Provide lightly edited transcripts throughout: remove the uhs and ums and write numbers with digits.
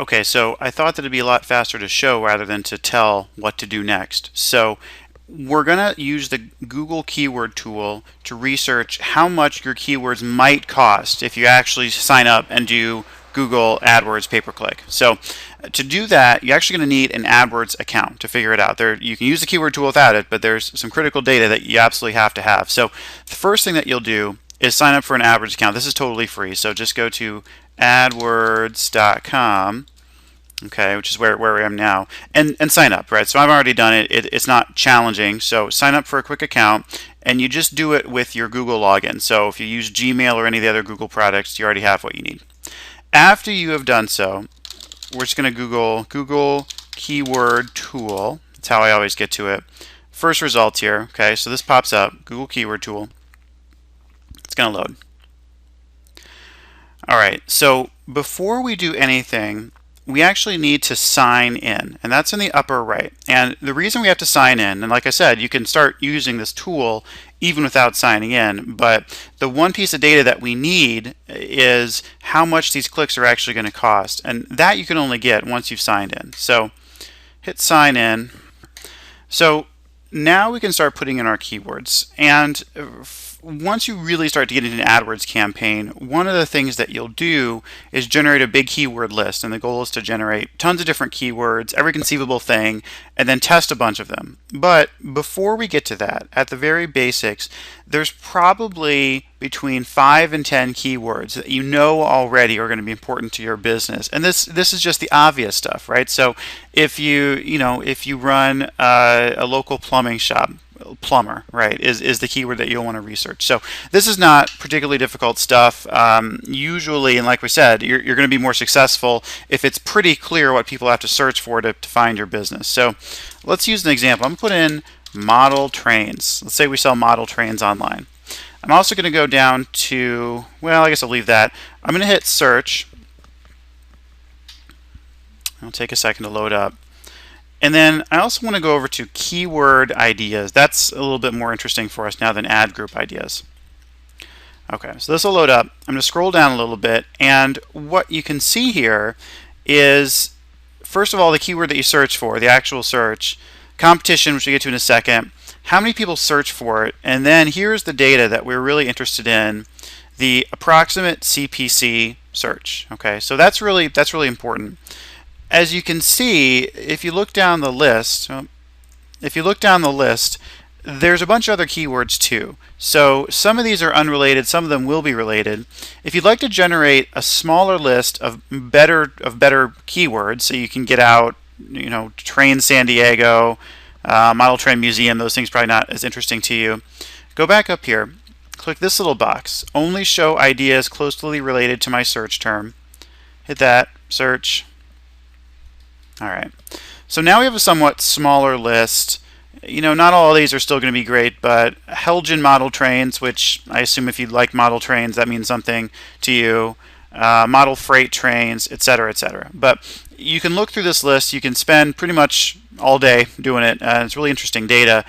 Okay, so I thought that it'd be a lot faster to show rather than to tell what to do next. So we're going to use the Google keyword tool to research how much your keywords might cost if you actually sign up and do Google AdWords pay-per-click. So to do that, you're actually going to need an AdWords account to figure it out. You can use the keyword tool without it, but there's some critical data that you absolutely have to have. So the first thing that you'll do is sign up for an AdWords account. This is totally free, so just go to adwords.com, okay, which is where I am now, and sign up, right? So I've already done it. It's not challenging, so sign up for a quick account, and you just do it with your Google login. So if you use Gmail or any of the other Google products, you already have what you need. After you have done so, we're just going to Google keyword tool. That's how I always get to it. First results here, okay, so this pops up, Google keyword tool. It's going to load. All right, so before we do anything, we actually need to sign in, and that's in the upper right. And the reason we have to sign in, and like I said, you can start using this tool even without signing in, but the one piece of data that we need is how much these clicks are actually going to cost, and that you can only get once you've signed in. So hit sign in. So now we can start putting in our keywords, and once you really start to get into an AdWords campaign, one of the things that you'll do is generate a big keyword list, and the goal is to generate tons of different keywords, every conceivable thing, and then test a bunch of them. But before we get to that, at the very basics, there's probably between 5 and 10 keywords that you know already are going to be important to your business, and this is just the obvious stuff, right? So if you run a local plumbing shop, plumber, right, is the keyword that you'll want to research. So this is not particularly difficult stuff. Usually, and like we said, you're going to be more successful if it's pretty clear what people have to search for to find your business. So let's use an example. I'm going to put in model trains. Let's say we sell model trains online. I'm also going to go down to, well, I guess I'll leave that. I'm going to hit search. It'll take a second to load up. And then I also want to go over to keyword ideas. That's a little bit more interesting for us now than ad group ideas. Okay, so this will load up. I'm going to scroll down a little bit, and what you can see here is, first of all, the keyword that you search for, the actual search, competition, which we'll get to in a second, how many people search for it, and then here's the data that we're really interested in, the approximate CPC search. Okay, so that's really important. As you can see, if you look down the list, there's a bunch of other keywords too. So some of these are unrelated, some of them will be related. If you'd like to generate a smaller list of better keywords, so you can get out, Train San Diego, Model Train Museum, those things probably not as interesting to you. Go back up here, click this little box, only show ideas closely related to my search term. Hit that, search. All right, so now we have a somewhat smaller list. Not all of these are still going to be great, but Helgen model trains, which I assume if you like model trains, that means something to you, model freight trains, etc., etc. But you can look through this list. You can spend pretty much all day doing it. It's really interesting data.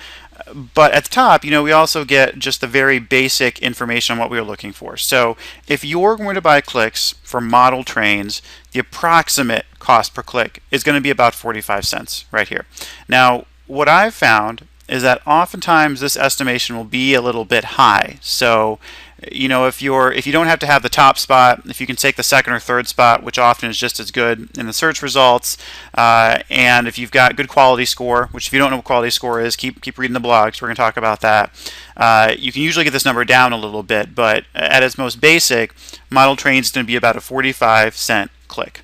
But at the top, we also get just the very basic information on what we are looking for. So if you're going to buy clicks for model trains, the approximate cost per click is going to be about 45 cents right here. Now, what I've found is that oftentimes this estimation will be a little bit high. So if you don't have to have the top spot, if you can take the second or third spot, which often is just as good in the search results, and if you've got good quality score, which if you don't know what quality score is, keep reading the blogs. We're going to talk about that. You can usually get this number down a little bit, but at its most basic, model train is going to be about a 45-cent click.